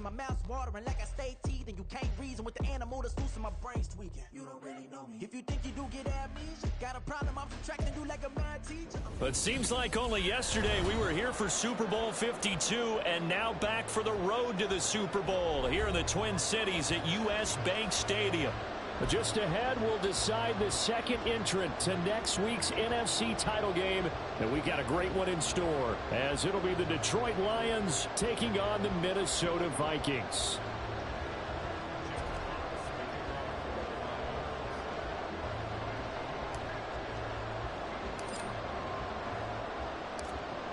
my mouth's watering like I stay teeth, and you can't reason with the animal that's loose and my brain's tweaking. You don't really know me. If you think you do get amnesia, got a problem, I'm subtracting you like a mad teacher. But seems like only yesterday we were here for Super Bowl 52, and now back for the road to the Super Bowl here in the Twin Cities at US Bank Stadium. But just ahead, we'll decide the second entrant to next week's NFC title game. And we got a great one in store, as it'll be the Detroit Lions taking on the Minnesota Vikings.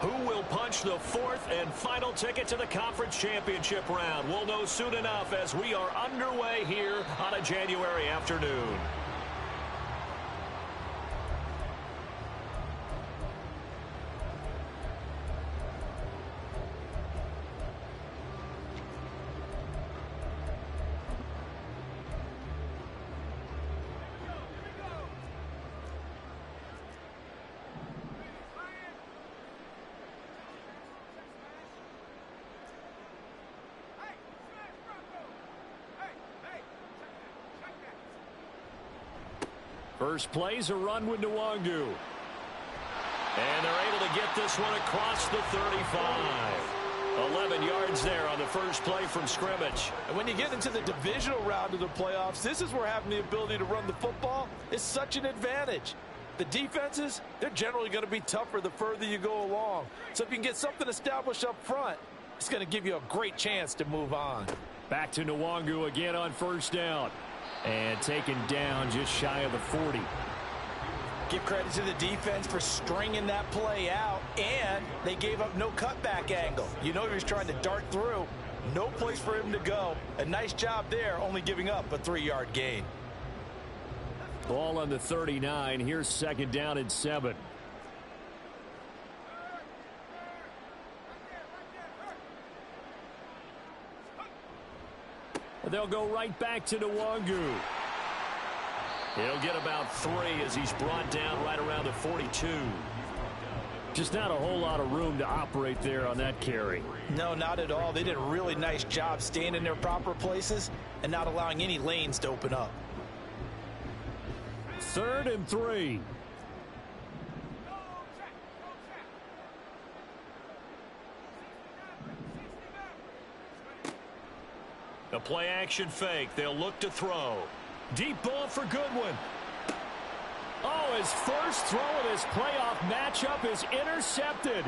Who will punch the fourth and final ticket to the conference championship round? We'll know soon enough as we are underway here on a January afternoon. First play's a run with Nwangu. And they're able to get this one across the 35. 11 yards there on the first play from scrimmage. And when you get into the divisional round of the playoffs, this is where having the ability to run the football is such an advantage. The defenses, they're generally going to be tougher the further you go along. So if you can get something established up front, it's going to give you a great chance to move on. Back to Nwangu again on first down. And taken down just shy of the 40. Give credit to the defense for stringing that play out, and they gave up no cutback angle. You know he was trying to dart through. No place for him to go. A nice job there, only giving up a 3-yard gain. Ball on the 39. Here's second down and 7. They'll go right back to Nwangu. He'll get about 3 as he's brought down right around the 42. Just not a whole lot of room to operate there on that carry. No, not at all. They did a really nice job staying in their proper places and not allowing any lanes to open up. 3rd and 3. The play action fake. They'll look to throw. Deep ball for Goodwin. Oh, his first throw of this playoff matchup is intercepted.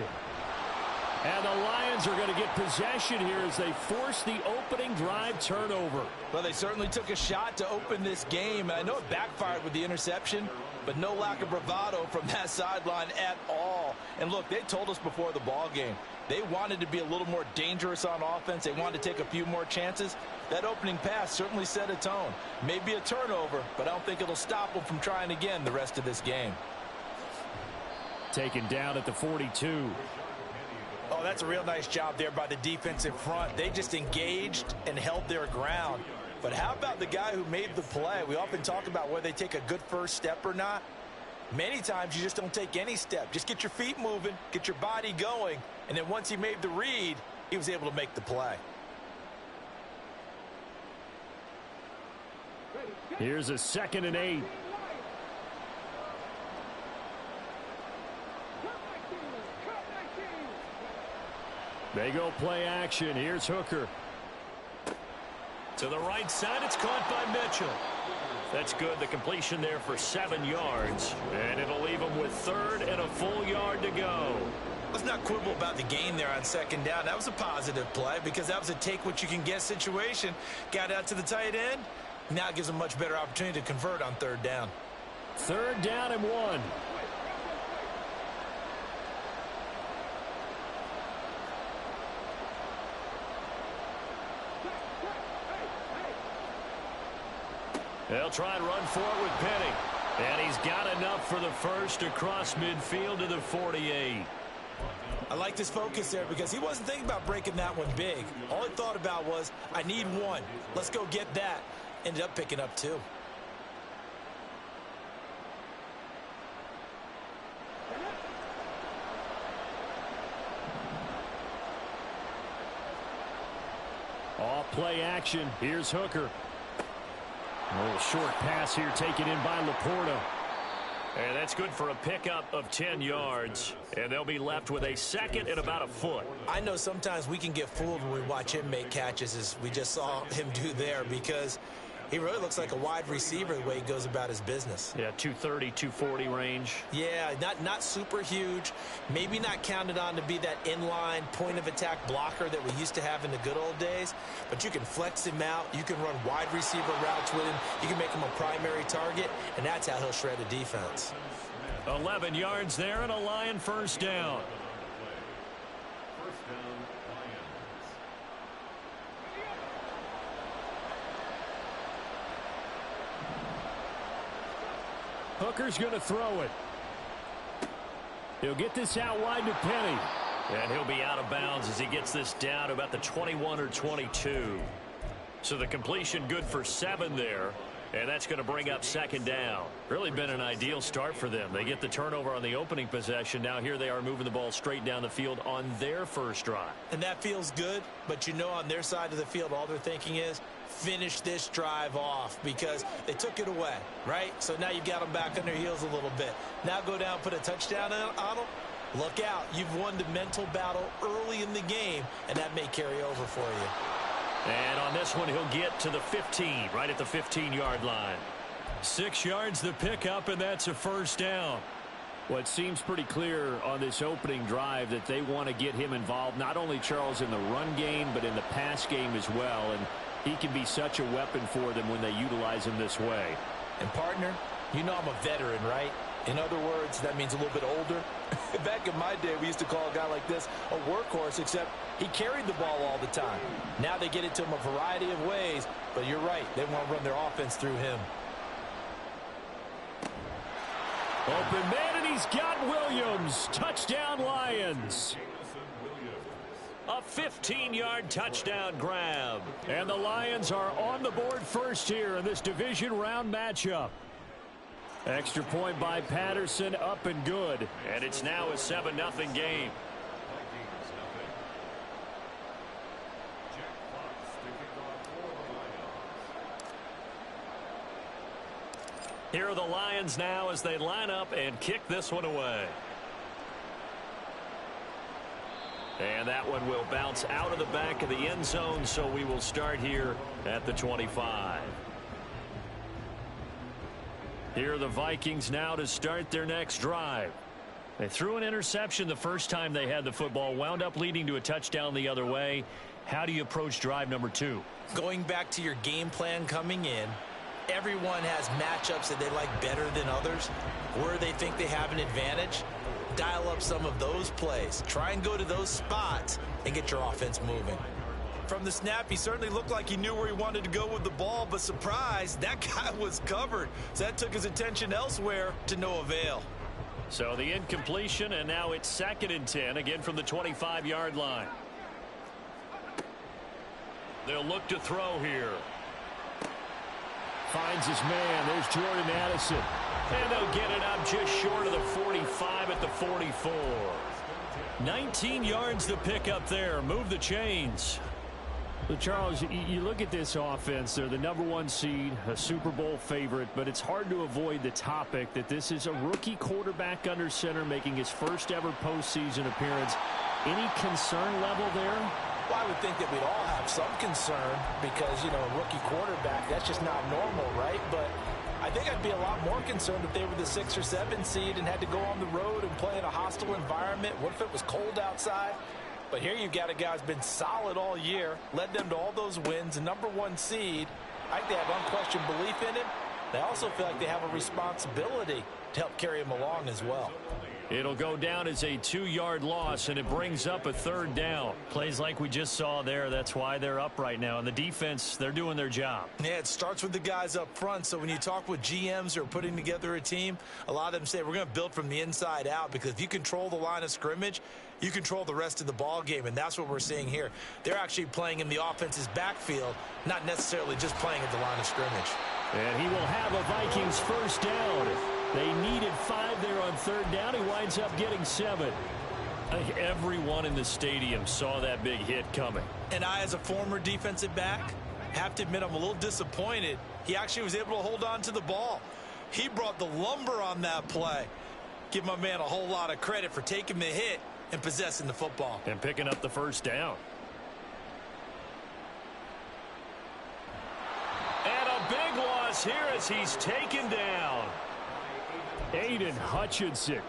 And the Lions are going to get possession here as they force the opening drive turnover. Well, they certainly took a shot to open this game. I know it backfired with the interception, but no lack of bravado from that sideline at all. And look, they told us before the ball game, they wanted to be a little more dangerous on offense. They wanted to take a few more chances. That opening pass certainly set a tone. Maybe a turnover, but I don't think it'll stop them from trying again the rest of this game. Taken down at the 42. Oh, that's a real nice job there by the defensive front. They just engaged and held their ground. But how about the guy who made the play? We often talk about whether they take a good first step or not. Many times you just don't take any step. Just get your feet moving, get your body going, and then once he made the read, he was able to make the play. Here's a 2nd and 8. They go play action. Here's Hooker. To the right side, it's caught by Mitchell. That's good. The completion there for 7 yards. And it'll leave them with 3rd and a full yard to go. Let's not quibble about the gain there on 2nd down. That was a positive play because that was a take-what-you-can-get situation. Got out to the tight end. Now it gives them a much better opportunity to convert on 3rd down. 3rd down and 1. They'll try and run for it with Penning. And he's got enough for the first across midfield to the 48. I like this focus there because he wasn't thinking about breaking that one big. All he thought about was, I need 1. Let's go get that. Ended up picking up 2. Off play action. Here's Hooker. A little short pass here taken in by Laporta. And that's good for a pickup of 10 yards. And they'll be left with a second and about a foot. I know sometimes we can get fooled when we watch him make catches, as we just saw him do there, because he really looks like a wide receiver the way he goes about his business. Yeah, 230, 240 range. Yeah, not super huge. Maybe not counted on to be that inline point-of-attack blocker that we used to have in the good old days. But you can flex him out. You can run wide receiver routes with him. You can make him a primary target, and that's how he'll shred a defense. 11 yards there and a Lion first down. Hooker's going to throw it. He'll get this out wide to Penny. And he'll be out of bounds as he gets this down to about the 21 or 22. So the completion good for 7 there. And that's going to bring up second down. Really been an ideal start for them. They get the turnover on the opening possession. Now here they are moving the ball straight down the field on their first drive. And that feels good, but you know on their side of the field all they're thinking is finish this drive off because they took it away, right? So now you've got them back on their heels a little bit. Now go down, put a touchdown on them. Look out. You've won the mental battle early in the game, and that may carry over for you. And on this one, he'll get to the 15, right at the 15-yard line. 6 yards the pickup, and that's a first down. Well, it seems pretty clear on this opening drive that they want to get him involved, not only, Charles, in the run game, but in the pass game as well. And he can be such a weapon for them when they utilize him this way. And, partner, you know I'm a veteran, right? In other words, that means a little bit older. Back in my day, we used to call a guy like this a workhorse, except he carried the ball all the time. Now they get it to him a variety of ways, but you're right. They want to run their offense through him. Open man, and he's got Williams. Touchdown, Lions. A 15-yard touchdown grab. And the Lions are on the board first here in this division round matchup. Extra point by Patterson, up and good. And it's now a 7-0 game. Here are the Lions now as they line up and kick this one away. And that one will bounce out of the back of the end zone, so we will start here at the 25. Here are the Vikings now to start their next drive. They threw an interception the first time they had the football, wound up leading to a touchdown the other way. How do you approach drive number 2? Going back to your game plan coming in, everyone has matchups that they like better than others, where they think they have an advantage. Dial up some of those plays. Try and go to those spots and get your offense moving. From the snap, he certainly looked like he knew where he wanted to go with the ball, but surprise, that guy was covered. So that took his attention elsewhere to no avail. So the incompletion, and now it's 2nd and 10, again from the 25-yard line. They'll look to throw here. Finds his man. There's Jordan Addison. And they'll get it up just short of the 45 at the 44. 19 yards to pick up there. Move the chains. Well, Charles, you look at this offense. They're the #1 seed, a Super Bowl favorite, but it's hard to avoid the topic that this is a rookie quarterback under center making his first ever postseason appearance. Any concern level there? Well, I would think that we'd all have some concern because, you know, a rookie quarterback, that's just not normal, right? But I think I'd be a lot more concerned if they were the 6 or 7 seed and had to go on the road and play in a hostile environment. What if it was cold outside? But here you've got a guy who's been solid all year, led them to all those wins, a #1 seed. I think they have unquestioned belief in him. They also feel like they have a responsibility to help carry him along as well. It'll go down as a 2-yard loss, and it brings up a 3rd down. Plays like we just saw there. That's why they're up right now. And the defense, they're doing their job. Yeah, it starts with the guys up front. So when you talk with GMs who are putting together a team, a lot of them say we're going to build from the inside out, because if you control the line of scrimmage, you control the rest of the ball game, and that's what we're seeing here. They're actually playing in the offense's backfield, not necessarily just playing at the line of scrimmage. And he will have a Vikings first down. They needed 5 there on 3rd down. He winds up getting 7. I think everyone in the stadium saw that big hit coming. And I, as a former defensive back, have to admit I'm a little disappointed. He actually was able to hold on to the ball. He brought the lumber on that play. Give my man a whole lot of credit for taking the hit and possessing the football. And picking up the first down. And a big loss here as he's taken down. Aiden Hutchinson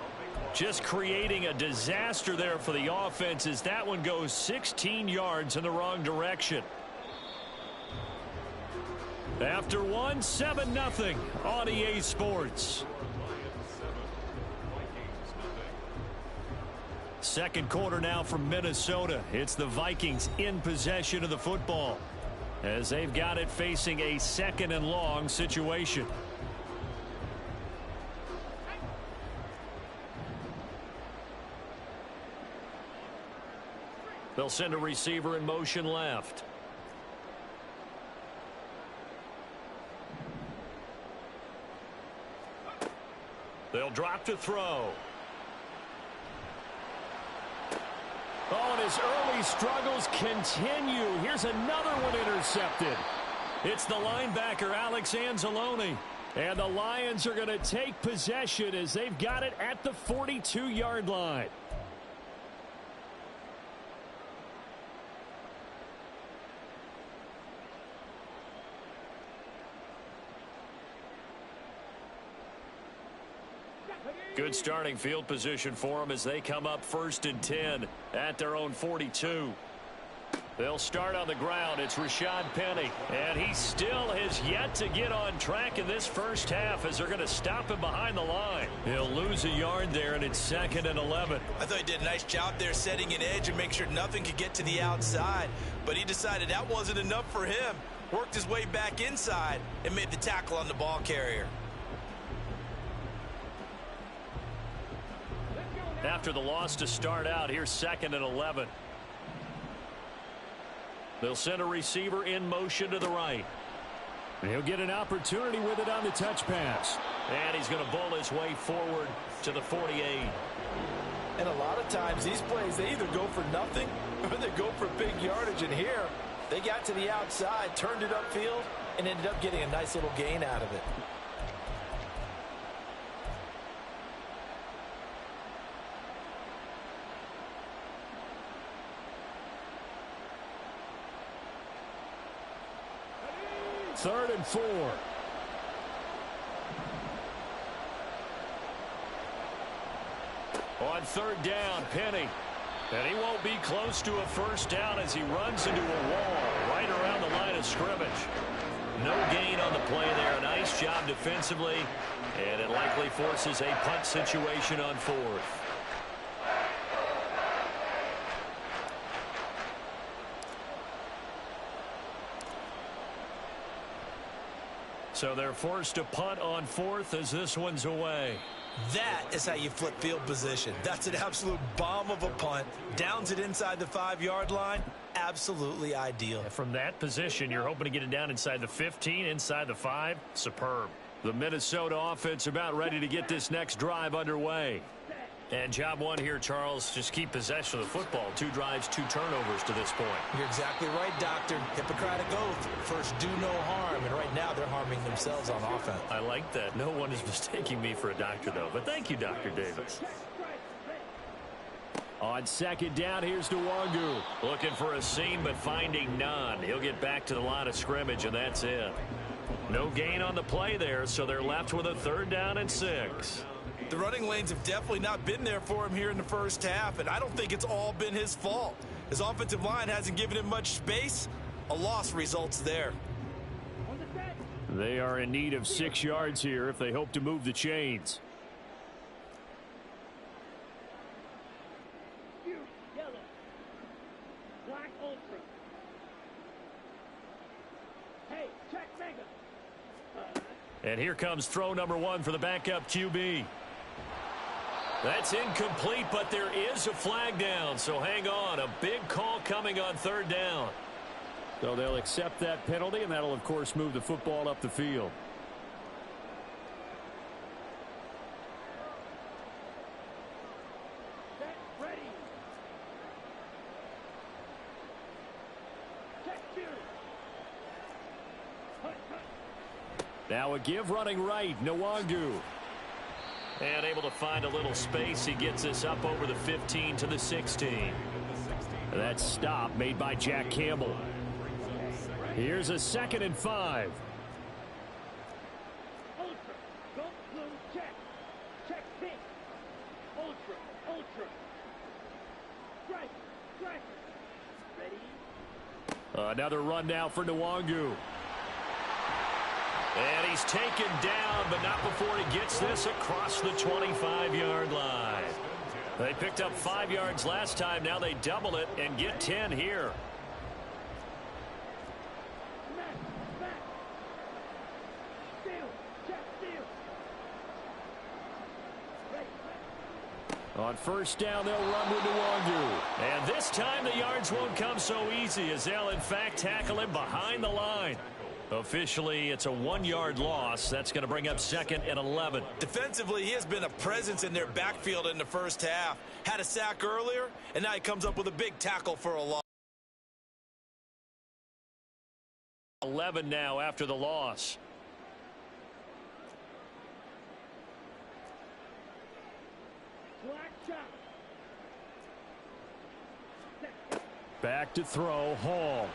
just creating a disaster there for the offense as that one goes 16 yards in the wrong direction. After one, 7-0 on EA Sports. Second quarter now from Minnesota. It's the Vikings in possession of the football as they've got it facing a 2nd and long situation. They'll send a receiver in motion left. They'll drop to throw. Oh, and his early struggles continue. Here's another one intercepted. It's the linebacker, Alex Anzalone. And the Lions are going to take possession as they've got it at the 42-yard line. Good starting field position for them as they come up 1st and 10 at their own 42. They'll start on the ground. It's Rashad Penny. And he still has yet to get on track in this first half as they're going to stop him behind the line. He'll lose a yard there, and it's 2nd and 11. I thought he did a nice job there setting an edge and make sure nothing could get to the outside. But he decided that wasn't enough for him. Worked his way back inside and made the tackle on the ball carrier. After the loss to start out, here's 2nd and 11. They'll send a receiver in motion to the right. And he'll get an opportunity with it on the touch pass. And he's going to bowl his way forward to the 48. And a lot of times these plays, they either go for nothing or they go for big yardage. And here, they got to the outside, turned it upfield, and ended up getting a nice little gain out of it. Third and 4. On 3rd down, Penny. And he won't be close to a first down as he runs into a wall right around the line of scrimmage. No gain on the play there. Nice job defensively. And it likely forces a punt situation on 4th. So they're forced to punt on 4th as this one's away. That is how you flip field position. That's an absolute bomb of a punt. Downs it inside the 5-yard line. Absolutely ideal. From that position, you're hoping to get it down inside the 15, inside the 5. Superb. The Minnesota offense about ready to get this next drive underway. And job one here, Charles, just keep possession of the football. 2 drives, 2 turnovers to this point. You're exactly right, Doctor. Hippocratic oath. First, do no harm. And right now, they're harming themselves on offense. I like that. No one is mistaking me for a doctor, though. But thank you, Dr. Davis. On 2nd down, here's Nwangu. Looking for a seam, but finding none. He'll get back to the line of scrimmage, and that's it. No gain on the play there, so they're left with a 3rd down and 6. The running lanes have definitely not been there for him here in the first half, and I don't think it's all been his fault. His offensive line hasn't given him much space. A loss results there. They are in need of 6 yards here if they hope to move the chains. And here comes throw number 1 for the backup QB. That's incomplete, but there is a flag down, so hang on. A big call coming on 3rd down. So they'll accept that penalty, and that'll, of course, move the football up the field. Now a give running right, Nwangu. And able to find a little space. He gets us up over the 15 to the 16. That stop made by Jack Campbell. Here's a 2nd and 5. Another run now for Nwangu. And he's taken down, but not before he gets this across the 25-yard line. They picked up 5 yards last time. Now they double it and get 10 here. On 1st down, they'll run with Nwangu. And this time the yards won't come so easy as they'll, in fact, tackle him behind the line. Officially, it's a 1-yard loss. That's going to bring up 2nd and 11. Defensively, he has been a presence in their backfield in the first half. Had a sack earlier, and now he comes up with a big tackle for a loss. 11 now after the loss. Back to throw, Hall.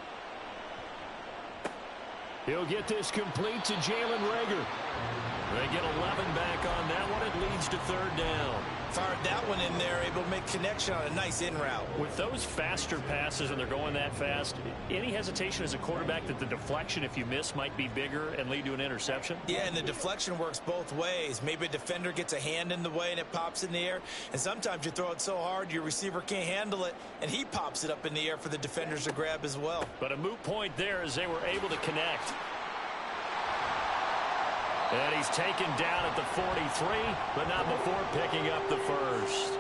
He'll get this complete to Jalen Reagor. They get 11 back on that one. It leads to 3rd down. Fired that one in there, able to make connection on a nice in route. With those faster passes and they're going that fast, any hesitation as a quarterback that the deflection, if you miss, might be bigger and lead to an interception? Yeah, and the deflection works both ways. Maybe a defender gets a hand in the way and it pops in the air. And sometimes you throw it so hard your receiver can't handle it, and he pops it up in the air for the defenders to grab as well. But a moot point there as they were able to connect. And he's taken down at the 43, but not before picking up the first.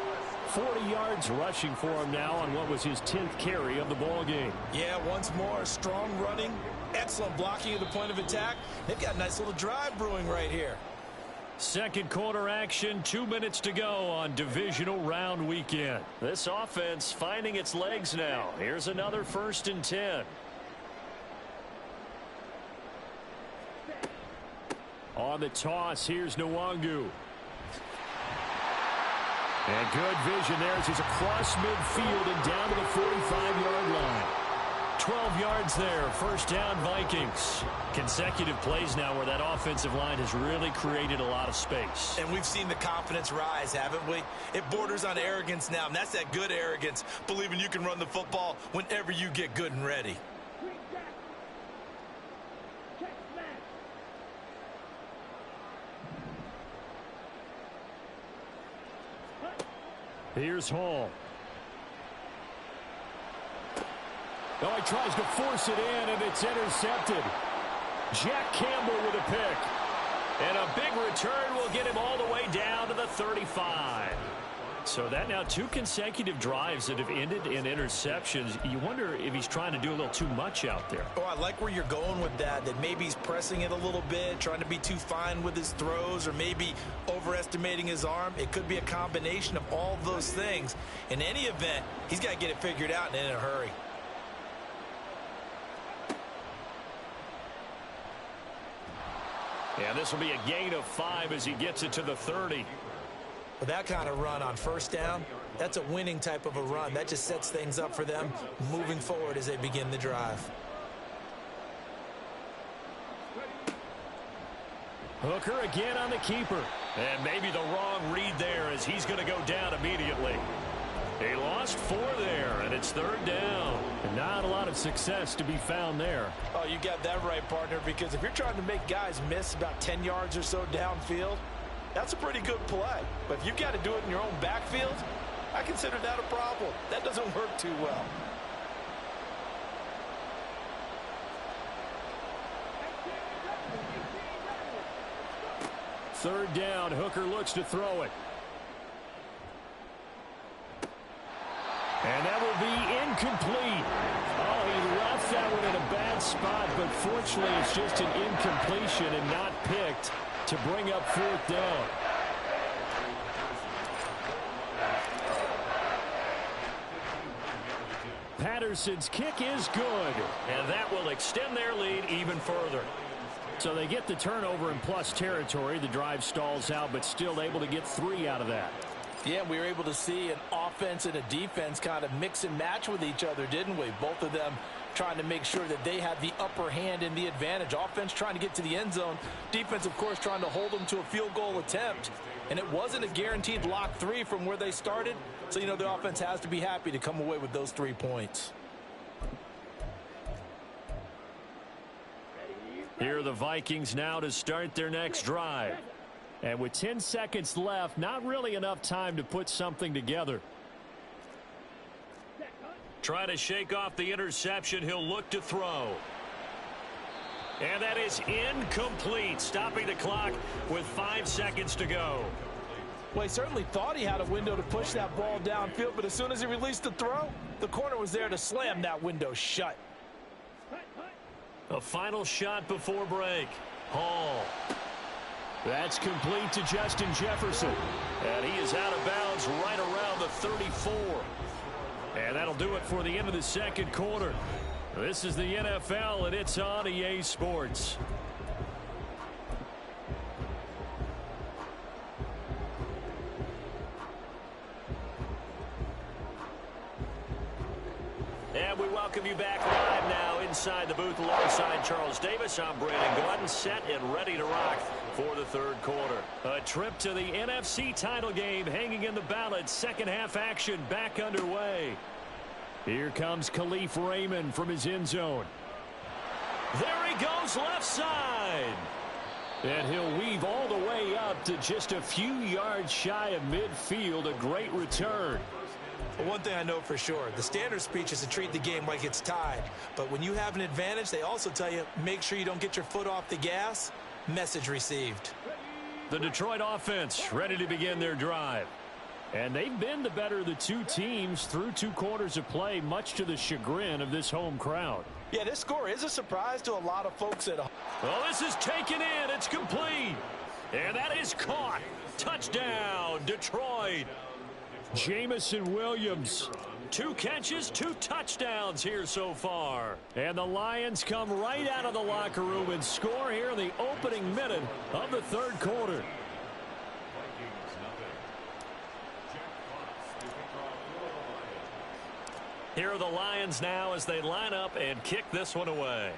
40 yards rushing for him now on what was his 10th carry of the ball game. Yeah, once more, strong running, excellent blocking at the point of attack. They've got a nice little drive brewing right here. 2nd quarter action, 2 minutes to go on divisional round weekend. This offense finding its legs now. Here's another 1st and 10. On the toss, here's Nwangu. And good vision there as he's across midfield and down to the 45-yard line. 12 yards there, 1st down Vikings. Consecutive plays now where that offensive line has really created a lot of space. And we've seen the confidence rise, haven't we? It borders on arrogance now, and that's that good arrogance, believing you can run the football whenever you get good and ready. Here's Hall. Oh, he tries to force it in, and it's intercepted. Jack Campbell with a pick. And a big return will get him all the way down to the 35. So that now 2 consecutive drives that have ended in interceptions. You wonder if he's trying to do a little too much out there. Oh, I like where you're going with that maybe he's pressing it a little bit, trying to be too fine with his throws, or maybe overestimating his arm. It could be a combination of all those things. In any event, he's got to get it figured out and in a hurry. And this will be a gain of 5 as he gets it to the 30. With that kind of run on 1st down, that's a winning type of a run. That just sets things up for them moving forward as they begin the drive. Hooker again on the keeper. And maybe the wrong read there as he's going to go down immediately. He lost 4 there, and it's 3rd down. And not a lot of success to be found there. Oh, you got that right, partner, because if you're trying to make guys miss about 10 yards or so downfield, that's a pretty good play. But if you've got to do it in your own backfield, I consider that a problem. That doesn't work too well. Third down, Hooker looks to throw it. And that will be incomplete. Oh, he left that one in a bad spot, but fortunately it's just an incompletion and not picked to bring up 4th down. Jefferson's kick is good, and that will extend their lead even further. So they get the turnover in plus territory. The drive stalls out, but still able to get 3 out of that. Yeah, we were able to see an offense and a defense kind of mix and match with each other, didn't we? Both of them trying to make sure that they had the upper hand and the advantage. Offense trying to get to the end zone. Defense, of course, trying to hold them to a field goal attempt. And it wasn't a guaranteed lock 3 from where they started. So, you know, the offense has to be happy to come away with those 3 points. Here are the Vikings now to start their next drive. And with 10 seconds left, not really enough time to put something together. Trying to shake off the interception. He'll look to throw. And that is incomplete, stopping the clock with 5 seconds to go. Well, he certainly thought he had a window to push that ball downfield, but as soon as he released the throw, the corner was there to slam that window shut. A final shot before break. Hall. That's complete to Justin Jefferson. And he is out of bounds right around the 34. And that'll do it for the end of the second quarter. This is the NFL, and it's on EA Sports. And we welcome you back live now inside the booth alongside Charles Davis. I'm Brandon Gordon, set and ready to rock for the third quarter. A trip to the NFC title game hanging in the balance. Second half action back underway. Here comes Khalif Raymond from his end zone. There he goes left side. And he'll weave all the way up to just a few yards shy of midfield. A great return. Well, one thing I know for sure, the standard speech is to treat the game like it's tied. But when you have an advantage, they also tell you, make sure you don't get your foot off the gas. Message received. The Detroit offense ready to begin their drive. And they've been the better of the 2 teams through 2 quarters of play, much to the chagrin of this home crowd. Yeah, this score is a surprise to a lot of folks at home. Well, this is taken in. It's complete. And that is caught. Touchdown, Detroit. Jamison Williams. 2 catches, 2 touchdowns here so far. And the Lions come right out of the locker room and score here in the opening minute of the third quarter. Here are the Lions now as they line up and kick this one away.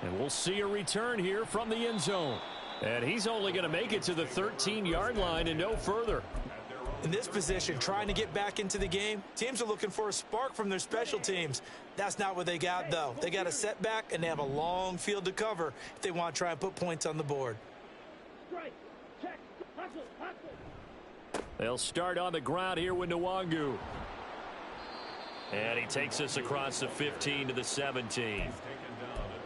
And we'll see a return here from the end zone. And he's only going to make it to the 13-yard line and no further. In this position, trying to get back into the game, teams are looking for a spark from their special teams. That's not what they got, though. They got a setback, and they have a long field to cover if they want to try and put points on the board. They'll start on the ground here with Nwangu. And he takes us across the 15 to the 17.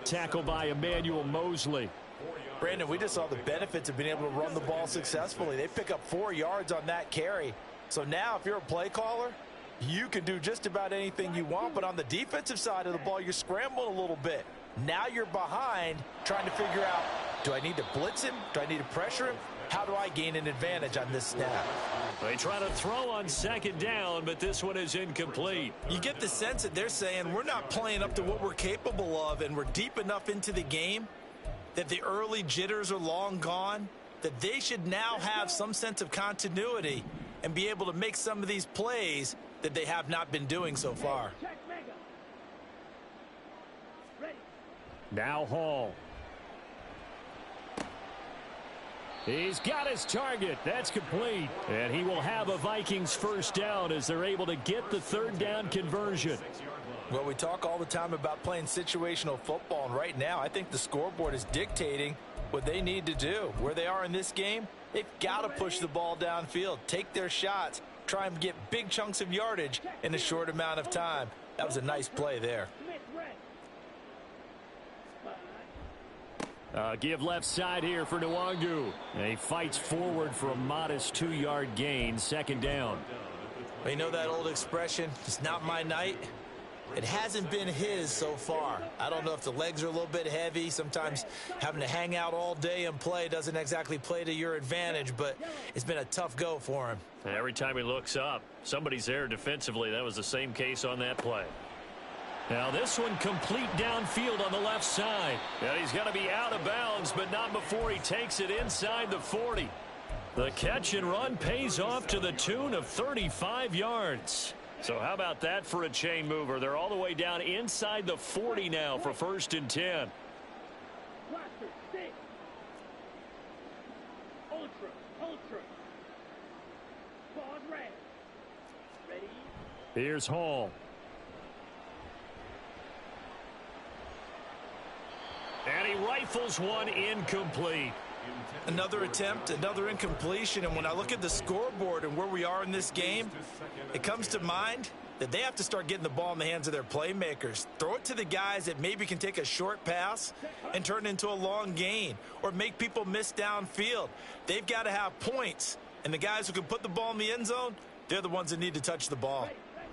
Tackled by Emmanuel Mosley. Brandon, we just saw the benefits of being able to run the ball successfully. They pick up 4 yards on that carry. So now if you're a play caller, you can do just about anything you want. But on the defensive side of the ball, you're scrambling a little bit. Now you're behind trying to figure out, do I need to blitz him? Do I need to pressure him? How do I gain an advantage on this snap? They try to throw on second down, but this one is incomplete. You get the sense that they're saying we're not playing up to what we're capable of, and we're deep enough into the game that the early jitters are long gone, that they should now have some sense of continuity and be able to make some of these plays that they have not been doing so far. Now Hall. He's got his target. That's complete. And he will have a Vikings first down as they're able to get the third down conversion. Well, we talk all the time about playing situational football, and right now I think the scoreboard is dictating what they need to do. Where they are in this game, they've got to push the ball downfield, take their shots, try and get big chunks of yardage in a short amount of time. That was a nice play there. Give left side here for Nwangu. And he fights forward for a modest 2-yard gain, second down. You know that old expression, it's not my night? It hasn't been his so far. I don't know if the legs are a little bit heavy. Sometimes having to hang out all day and play doesn't exactly play to your advantage, but it's been a tough go for him. And every time he looks up, somebody's there defensively. That was the same case on that play. Now this one complete downfield on the left side. And he's going to be out of bounds, but not before he takes it inside the 40. The catch and run pays off to the tune of 35 yards. So how about that for a chain mover? They're all the way down inside the 40 now for 1st and 10. Here's Hall. And he rifles one incomplete. Another attempt, another incompletion, and when I look at the scoreboard and where we are in this game, it comes to mind that they have to start getting the ball in the hands of their playmakers. Throw it to the guys that maybe can take a short pass and turn it into a long gain or make people miss downfield. They've got to have points, and the guys who can put the ball in the end zone, they're the ones that need to touch the ball.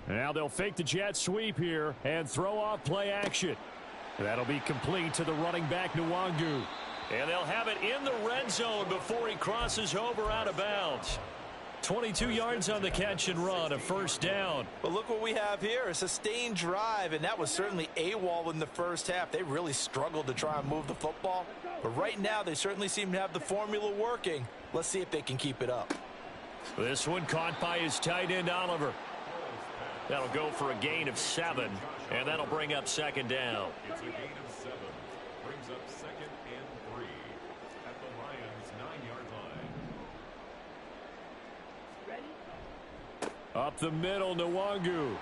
Now they'll fake the jet sweep here and throw off play action. That'll be complete to the running back, Nwangu. And they'll have it in the red zone before he crosses over out of bounds. 22 yards on the catch and run, a 1st down. But look what we have here, a sustained drive, and that was certainly AWOL in the first half. They really struggled to try and move the football. But right now, they certainly seem to have the formula working. Let's see if they can keep it up. This one caught by his tight end, Oliver. That'll go for a gain of 7, and that'll bring up 2nd down. It's a gain of 7. Brings up 2nd and 3 at the Lions' 9-yard line. Up the middle, Nwangu.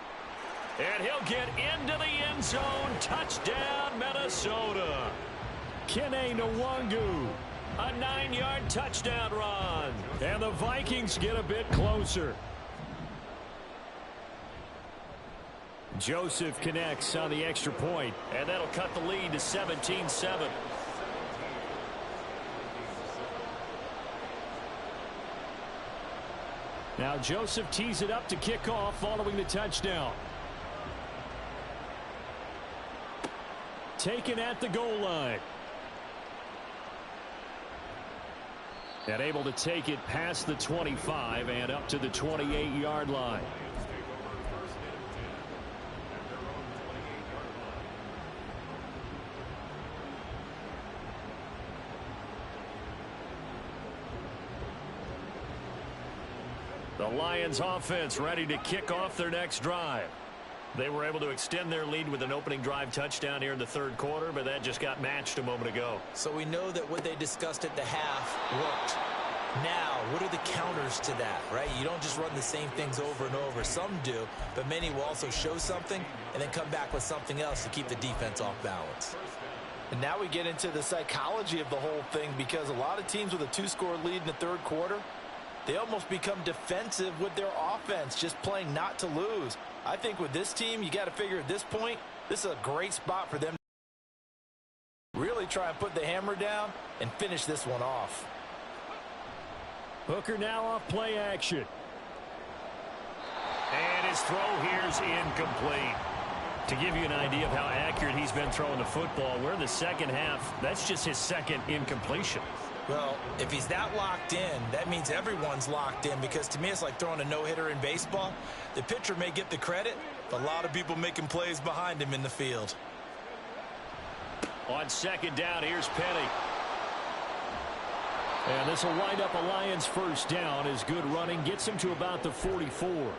And he'll get into the end zone. Touchdown, Minnesota. Kene Nwangu. A 9-yard touchdown run. And the Vikings get a bit closer. Joseph connects on the extra point, and that'll cut the lead to 17-7. Now Joseph tees it up to kick off following the touchdown. Taken at the goal line. And able to take it past the 25 and up to the 28-yard line. The Lions offense ready to kick off their next drive. They were able to extend their lead with an opening drive touchdown here in the 3rd quarter, but that just got matched a moment ago. So we know that what they discussed at the half worked. Now, what are the counters to that, right? You don't just run the same things over and over. Some do, but many will also show something and then come back with something else to keep the defense off balance. And now we get into the psychology of the whole thing, because a lot of teams with a 2-score lead in the 3rd quarter, they almost become defensive with their offense, just playing not to lose. I think with this team, you got to figure at this point, this is a great spot for them to really try and put the hammer down and finish this one off. Hooker now off play action. And his throw here's incomplete. To give you an idea of how accurate he's been throwing the football, we're in the 2nd half. That's just his 2nd incompletion. Well, if he's that locked in, that means everyone's locked in, because to me it's like throwing a no-hitter in baseball. The pitcher may get the credit, but a lot of people making plays behind him in the field. On 2nd down, here's Penny. And this will wind up a Lions 1st down as good running gets him to about the 44.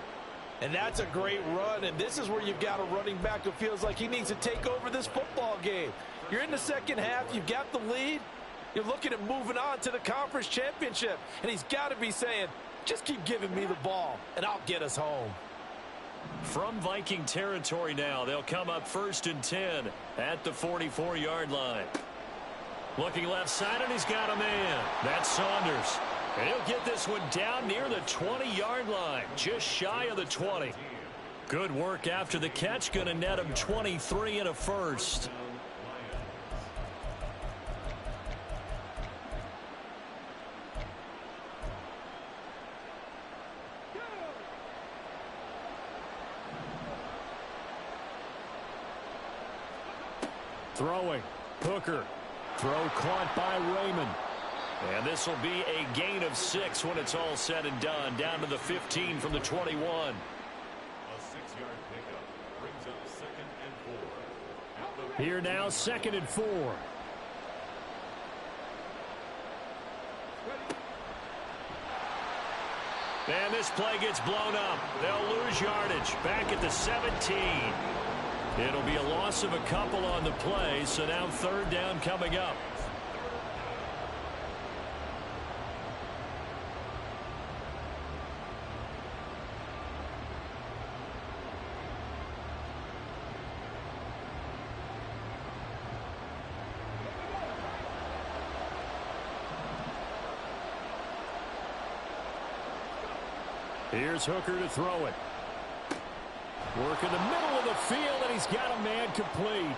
And that's a great run, and this is where you've got a running back who feels like he needs to take over this football game. You're in the 2nd half, you've got the lead. You're looking at moving on to the conference championship. And he's got to be saying, just keep giving me the ball, and I'll get us home. From Viking territory now, they'll come up 1st and 10 at the 44-yard line. Looking left side, and he's got a man. That's Saunders. And he'll get this one down near the 20-yard line, just shy of the 20. Good work after the catch, going to net him 23 and a 1st. Throwing. Hooker. Throw caught by Raymond. And this will be a gain of 6 when it's all said and done. Down to the 15 from the 21. A 6-yard pickup brings up 2nd and 4. Here now, 2nd and 4. And this play gets blown up. They'll lose yardage. Back at the 17. It'll be a loss of a couple on the play, so now 3rd down coming up. Here's Hooker to throw it. Work in the middle of the field, and he's got a man complete.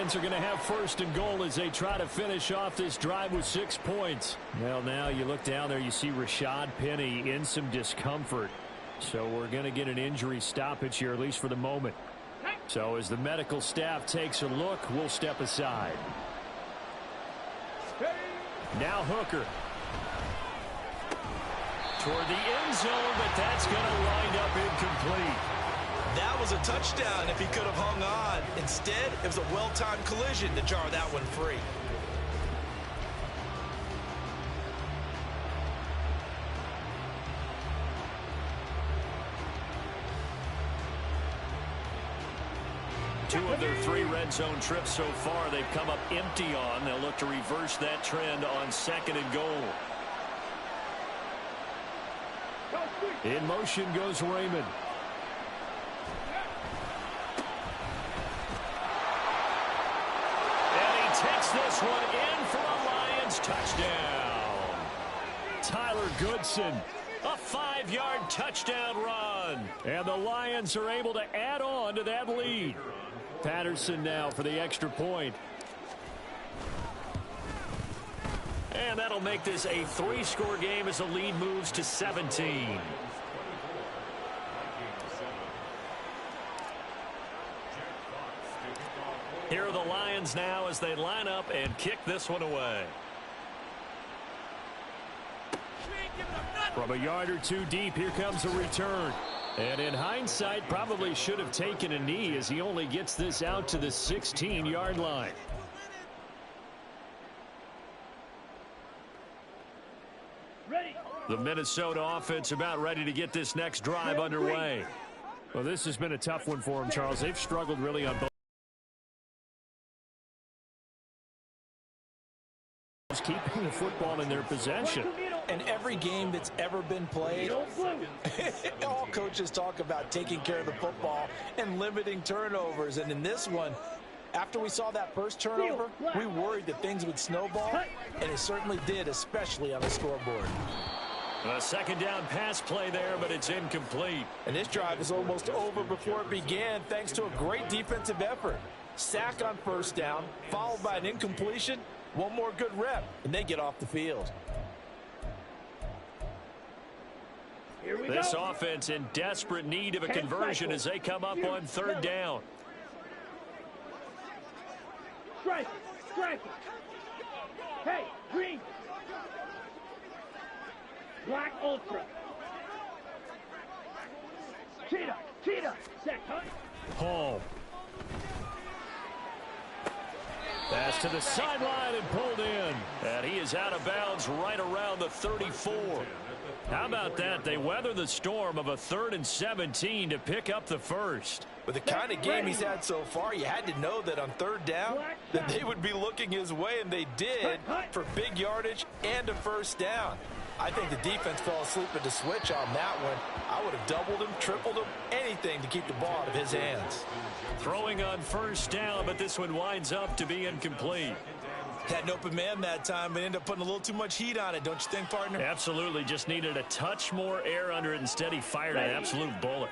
Lions are going to have 1st and goal as they try to finish off this drive with 6 points. Well, now you look down there, you see Rashad Penny in some discomfort. So we're going to get an injury stoppage here, at least for the moment. So as the medical staff takes a look, we'll step aside. Now Hooker. Toward the end zone, but that's going to wind up incomplete. That was a touchdown if he could have hung on. Instead, it was a well-timed collision to jar that one free. Two of their 3 red zone trips so far they've come up empty on. They'll look to reverse that trend on 2nd and goal. In motion goes Raymond. Takes this one in for a Lions touchdown. Tyler Goodson, a 5-yard touchdown run. And the Lions are able to add on to that lead. Patterson now for the extra point. And that'll make this a 3-score game as the lead moves to 17. Here are the Lions now as they line up and kick this one away. From a yard or 2 deep, here comes a return. And in hindsight, probably should have taken a knee as he only gets this out to the 16-yard line. The Minnesota offense about ready to get this next drive underway. Well, this has been a tough one for them, Charles. They've struggled really on both. Keeping the football in their possession. In every game that's ever been played, all coaches talk about taking care of the football and limiting turnovers. And in this one, after we saw that first turnover, we worried that things would snowball, and it certainly did, especially on the scoreboard. A 2nd down pass play there, but it's incomplete. And this drive is almost over before it began thanks to a great defensive effort. Sack on 1st down, followed by an incompletion. One more good rep, and they get off the field. This offense in desperate need of a conversion as they come up on 3rd down. Strike. Hey, green. Black ultra. Cheetah. Set, huh? Hall. Pass to the sideline and pulled in. And he is out of bounds right around the 34. How about that? They weather the storm of a 3rd and 17 to pick up the first. With the kind of game he's had so far, you had to know that on 3rd down that they would be looking his way, and they did, for big yardage and a first down. I think the defense fell asleep at the switch on that one. I would have doubled him, tripled him, anything to keep the ball out of his hands. Throwing on first down, but this one winds up to be incomplete. Had an open man that time, but ended up putting a little too much heat on it, don't you think, partner? Absolutely. Just needed a touch more air under it. Instead, he fired an absolute bullet.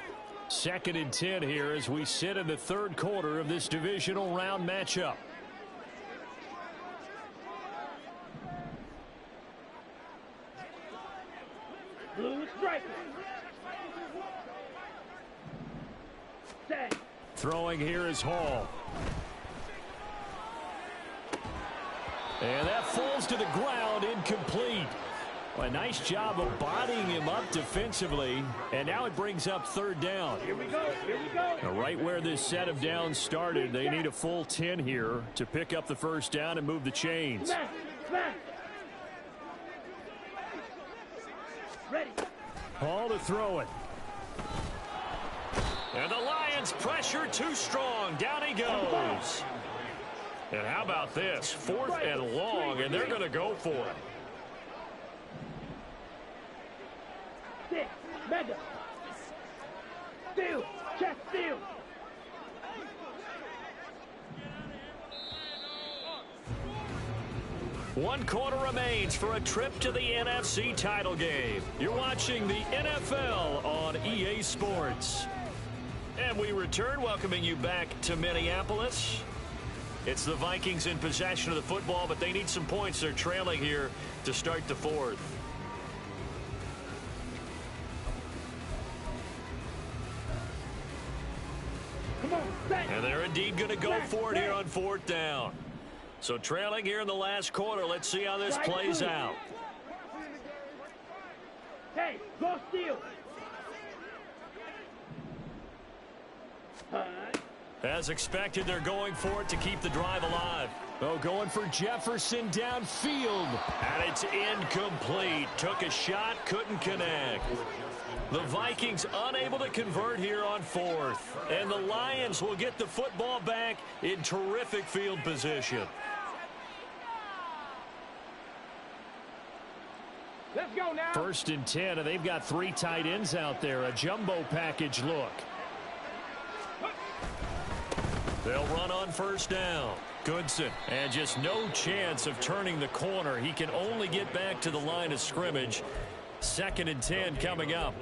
2nd and 10 here as we sit in the 3rd quarter of this divisional round matchup. Blue striker. Set. Throwing here is Hall. And that falls to the ground, incomplete. Well, a nice job of bodying him up defensively. And now it brings up 3rd down. Here we go. Here we go. Now, right where this set of downs started, they need a full 10 here to pick up the first down and move the chains. Smash. Smash. Ready. Hall to throw it. And the Lions pressure too strong. Down he goes. And how about this? 4th and long, and they're going to go for it. 6. Mega. Steal. Chest steal. One quarter remains for a trip to the NFC title game. You're watching the NFL on EA Sports. And we return, welcoming you back to Minneapolis. It's the Vikings in possession of the football, but they need some points. They're trailing here to start the 4th. Come on, set. And they're indeed going to go for it here on 4th down. So trailing here in the last quarter. Let's see how this plays out. Hey, go steal. As expected, they're going for it to keep the drive alive. Oh, going for Jefferson downfield. And it's incomplete. Took a shot, couldn't connect. The Vikings unable to convert here on 4th. And the Lions will get the football back in terrific field position. Let's go now. 1st and 10, and they've got 3 tight ends out there. A jumbo package look. They'll run on first down. Goodson, and just no chance of turning the corner. He can only get back to the line of scrimmage. 2nd and 10 coming up.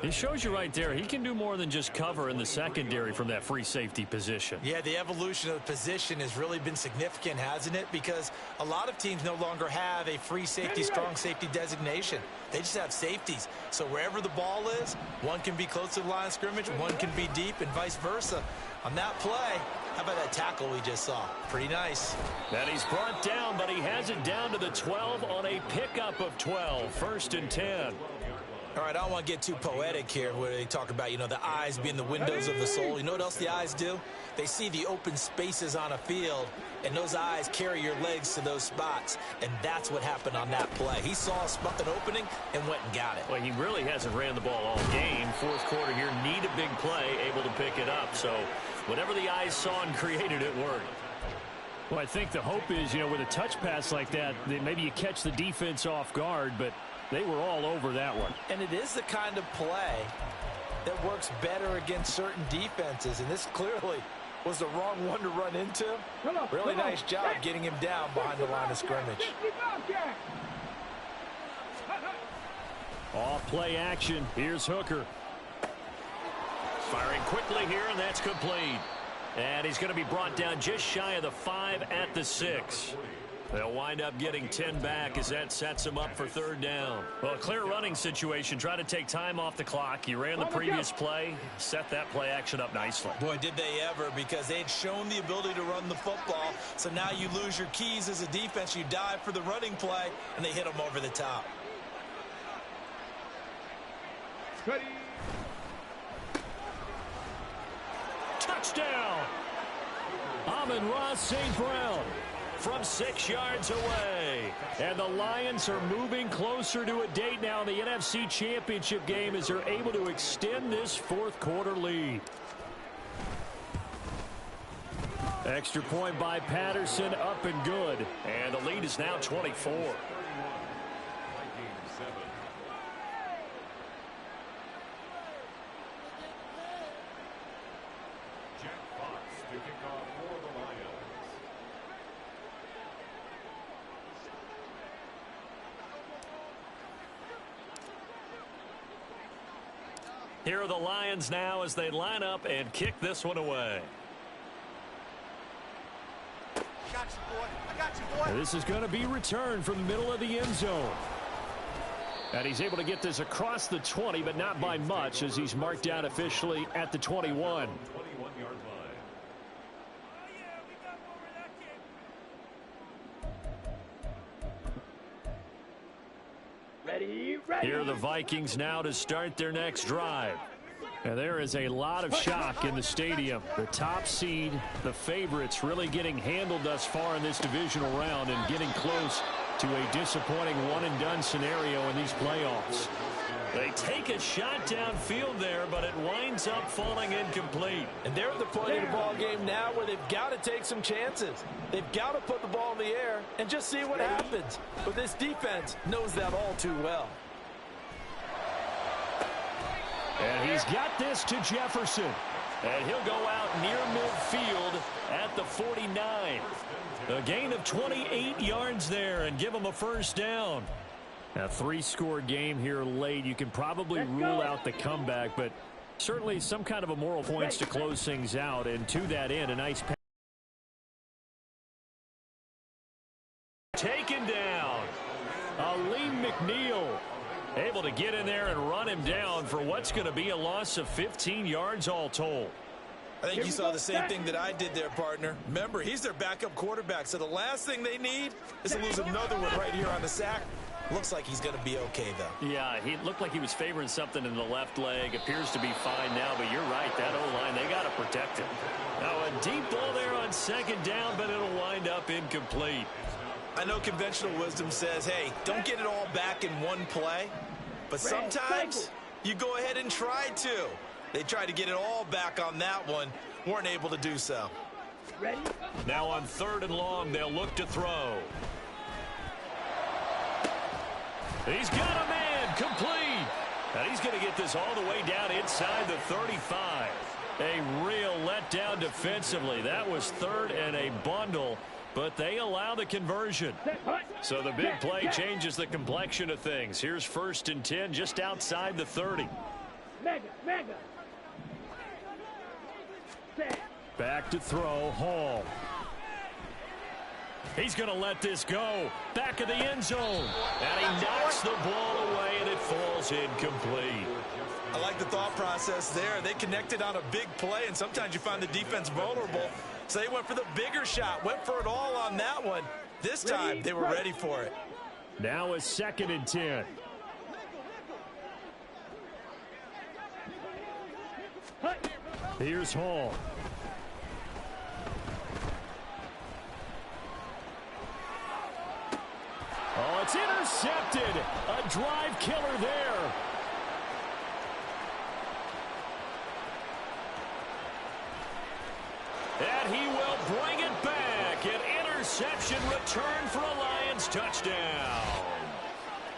It shows you right there, he can do more than just cover in the secondary from that free safety position. Yeah, the evolution of the position has really been significant, hasn't it? Because a lot of teams no longer have a free safety, strong safety designation. They just have safeties. So wherever the ball is, one can be close to the line of scrimmage, one can be deep, and vice versa. On that play, how about that tackle we just saw? Pretty nice. And he's brought down, but he has it down to the 12 on a pickup of 12. 1st and 10. All right, I don't want to get too poetic here where they talk about, you know, the eyes being the windows of the soul. You know what else the eyes do? They see the open spaces on a field, and those eyes carry your legs to those spots. And that's what happened on that play. He saw an opening and went and got it. Well, he really hasn't ran the ball all game. 4th quarter here, need a big play, able to pick it up. So whatever the eyes saw and created, it worked. Well, I think the hope is, you know, with a touch pass like that, maybe you catch the defense off guard, but they were all over that one. And it is the kind of play that works better against certain defenses. And this clearly was the wrong one to run into. Really nice job getting him down behind the line of scrimmage. Off play action. Here's Hooker. Firing quickly here, and that's complete. And he's going to be brought down just shy of the 5 at the 6. They'll wind up getting 10 back as that sets them up for 3rd down. Well, a clear running situation. Try to take time off the clock. You ran the previous play, set that play action up nicely. Boy, did they ever, because they had shown the ability to run the football. So now you lose your keys as a defense. You dive for the running play, and they hit them over the top. Ready. Touchdown! Amon-Ra St. Brown from 6 yards away. And the Lions are moving closer to a date now in the NFC Championship game as they're able to extend this fourth-quarter lead. Extra point by Patterson, up and good. And the lead is now 24. Here are the Lions now as they line up and kick this one away. This is going to be returned from the middle of the end zone. And he's able to get this across the 20, but not by much as he's marked down officially at the 21. 21-yard line. Ready. Here are the Vikings now to start their next drive. And there is a lot of shock in the stadium. The top seed, the favorites, really getting handled thus far in this divisional round and getting close to a disappointing one-and-done scenario in these playoffs. They take a shot downfield there, but it winds up falling incomplete. And they're at the point of the ball game now where they've got to take some chances. They've got to put the ball in the air and just see what happens. But this defense knows that all too well. And he's got this to Jefferson. And he'll go out near midfield at the 49. A gain of 28 yards there and give him a first down. A 3-score game here late. You can probably rule out the comeback, but certainly some kind of a moral points to close things out. And to that end, a nice pass. Taken down. Aleem McNeil able to get in there and run him down for what's going to be a loss of 15 yards all told. I think you saw the same thing that I did there, partner. Remember, he's their backup quarterback, so the last thing they need is to lose another one right here on the sack. Looks like he's going to be okay, though. Yeah, he looked like he was favoring something in the left leg. Appears to be fine now, but you're right. That O-line, they got to protect him. Now a deep ball there on second down, but it'll wind up incomplete. I know conventional wisdom says, hey, don't get it all back in one play. But sometimes you go ahead and try to. They tried to get it all back on that one. Weren't able to do so. Ready? Now on 3rd and long, they'll look to throw. He's got a man complete. And he's going to get this all the way down inside the 35. A real letdown defensively. That was 3rd and a bundle, but they allow the conversion. So the big play changes the complexion of things. Here's 1st and 10 just outside the 30. Mega. Back to throw, Hall. He's going to let this go. Back of the end zone. And he knocks the ball away, and it falls incomplete. I like the thought process there. They connected on a big play, and sometimes you find the defense vulnerable. So they went for the bigger shot, went for it all on that one. This time, they were ready for it. Now a 2nd and 10. Here's Hall. Oh, it's intercepted. A drive killer there. And he will bring it back. An interception return for a Lions touchdown.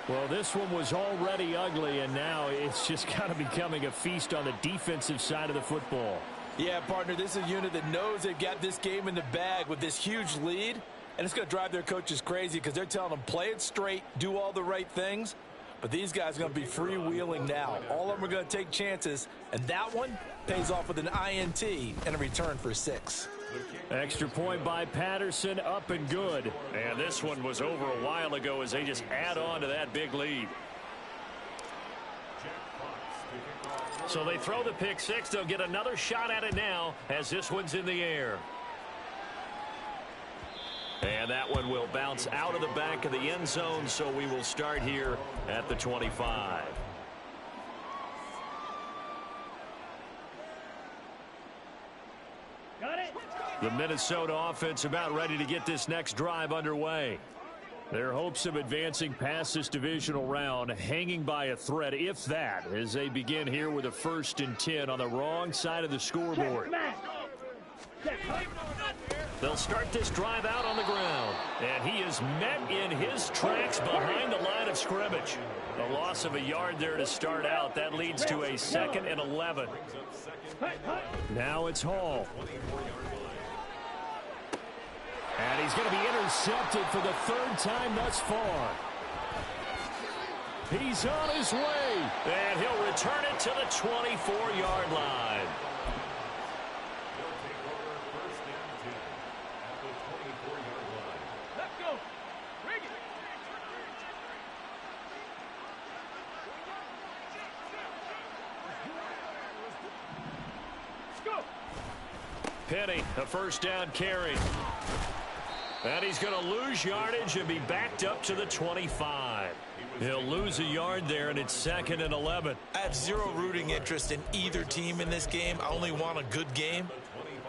Well, this one was already ugly, and now it's just kind of becoming a feast on the defensive side of the football. Yeah, partner, this is a unit that knows they've got this game in the bag with this huge lead, and it's going to drive their coaches crazy because they're telling them play it straight, do all the right things. But these guys are going to be freewheeling now. All of them are going to take chances, and that one pays off with an INT and a return for 6. Extra point by Patterson, up and good. And this one was over a while ago as they just add on to that big lead. So they throw the pick 6. They'll get another shot at it now as this one's in the air. And that one will bounce out of the back of the end zone, so we will start here at the 25. Got it. The Minnesota offense about ready to get this next drive underway. Their hopes of advancing past this divisional round hanging by a thread, if that, as they begin here with a 1st and 10 on the wrong side of the scoreboard. They'll start this drive out on the ground, and he is met in his tracks behind the line of scrimmage. A loss of a yard there to start out. That leads to a 2nd and 11. Now it's Hall. And he's going to be intercepted for the 3rd time thus far. He's on his way. And he'll return it to the 24-yard line. Let's go. Bring it. Let's go. Penny, a 1st down carry. And he's going to lose yardage and be backed up to the 25. He'll lose a yard there, and it's 2nd and 11. I have zero rooting interest in either team in this game. I only want a good game.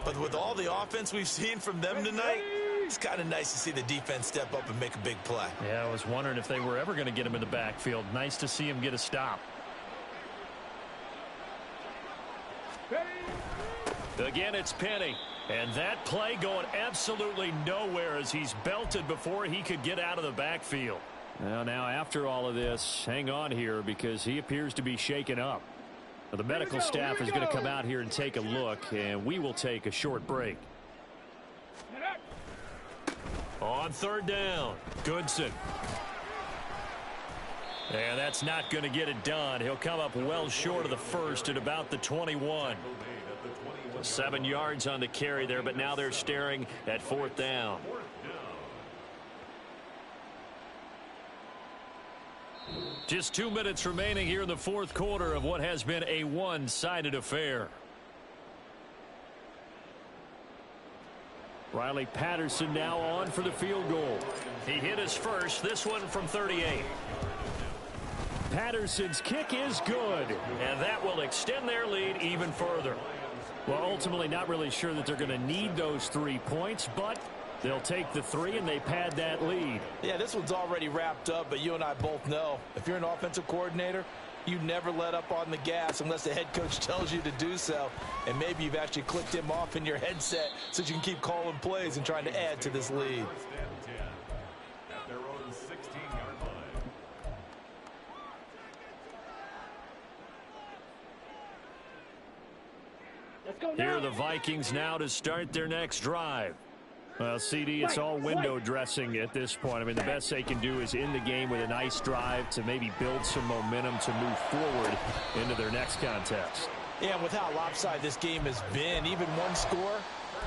But with all the offense we've seen from them tonight, it's kind of nice to see the defense step up and make a big play. Yeah, I was wondering if they were ever going to get him in the backfield. Nice to see him get a stop. Again, it's Penny. And that play going absolutely nowhere as he's belted before he could get out of the backfield. Well, now after all of this, hang on here because he appears to be shaken up. Now, the medical staff is going to come out here and take a look, and we will take a short break. On 3rd down, Goodson. And that's not going to get it done. He'll come up well short of the 1st at about the 21. 7 yards on the carry there, but now they're staring at 4th down. Just 2 minutes remaining here in the 4th quarter of what has been a one-sided affair. Riley Patterson now on for the field goal. He hit his first, this one from 38. Patterson's kick is good, and that will extend their lead even further. Well, ultimately not really sure that they're going to need those 3 points, but they'll take the 3 and they pad that lead. Yeah, this one's already wrapped up, but you and I both know if you're an offensive coordinator, you never let up on the gas unless the head coach tells you to do so. And maybe you've actually clicked him off in your headset so you can keep calling plays and trying to add to this lead. At their own 16-yard line. Let's go now. Here are the Vikings now to start their next drive. Well, CD, it's all window dressing at this point. I mean, the best they can do is end the game with a nice drive to maybe build some momentum to move forward into their next contest. Yeah, and with how lopsided this game has been, even one score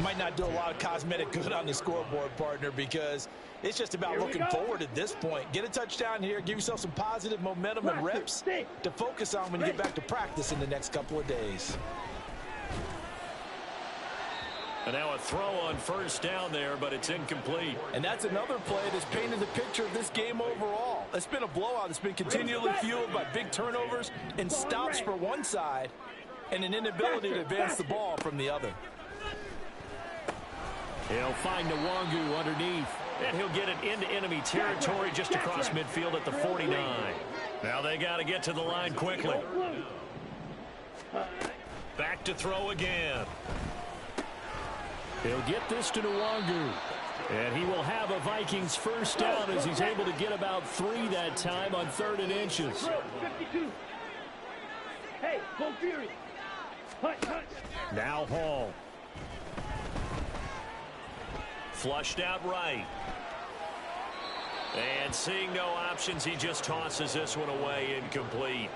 might not do a lot of cosmetic good on the scoreboard, partner, because it's just about looking forward at this point. Get a touchdown here, give yourself some positive momentum and reps to focus on when you get back to practice in the next couple of days. And now a throw on 1st down there, but it's incomplete. And that's another play that's painted the picture of this game overall. It's been a blowout. It's been continually fueled by big turnovers and stops for one side and an inability to advance the ball from the other. He'll find Nwangu underneath, and he'll get it into enemy territory just across midfield at the 49. Now they got to get to the line quickly. Back to throw again. He'll get this to Nwangu. And he will have a Vikings 1st down as he's able to get about 3 that time on 3rd and inches. 52. Hey, go Fury. Hunt. Now Hall. Flushed out right. And seeing no options, he just tosses this one away incomplete.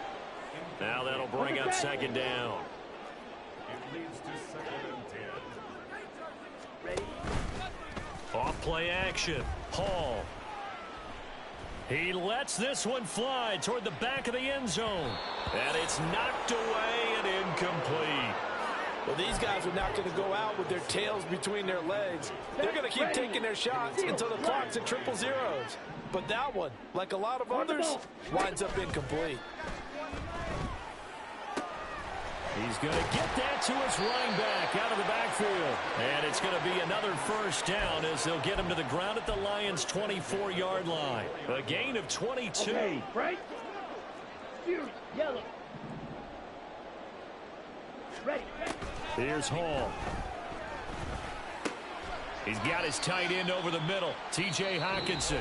Now that'll bring up 2nd down. It leads to 2nd and 10. Ready? Off play action. Hall. He lets this one fly toward the back of the end zone. And it's knocked away and incomplete. Well, these guys are not going to go out with their tails between their legs. They're going to keep taking their shots until the clock's at 000. But that one, like a lot of others, winds up incomplete. He's going to get that to his running back out of the backfield. And it's going to be another first down as they'll get him to the ground at the Lions' 24-yard line. A gain of 22. Okay, right. Fury, yellow. Ready. Here's Hall. He's got his tight end over the middle, T.J. Hockenson.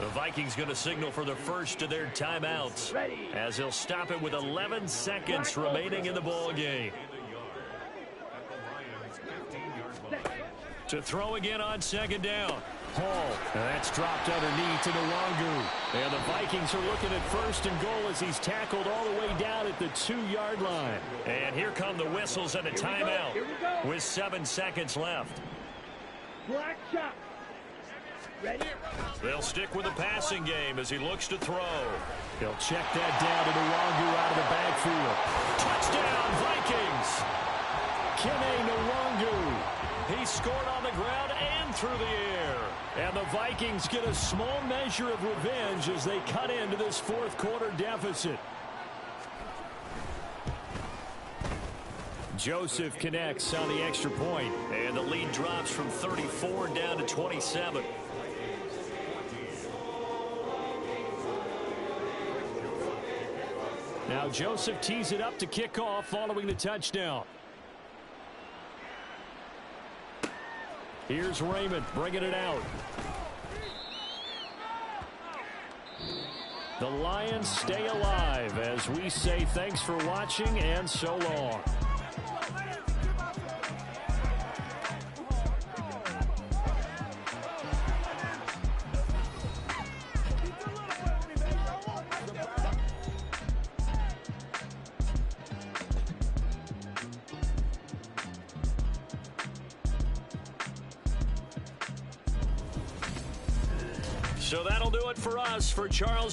The Vikings going to signal for the first of their timeouts as they'll stop it with 11 seconds remaining in the ball game. To throw again on second down. Hall. That's dropped underneath to Nwangu. And the Vikings are looking at first and goal as he's tackled all the way down at the 2-yard line. And here come the whistles and a timeout with 7 seconds left. Black shot. Ready? They'll stick with the passing game as he looks to throw. He'll check that down to Nwangu out of the backfield. Touchdown, Vikings! Kene Nwangu. He scored on the ground and through the air. And the Vikings get a small measure of revenge as they cut into this fourth-quarter deficit. Joseph connects on the extra point, and the lead drops from 34 down to 27. Now Joseph tees it up to kick off following the touchdown. Here's Raymond bringing it out. The Lions stay alive as we say thanks for watching and so long. So that'll do it for us. For Charles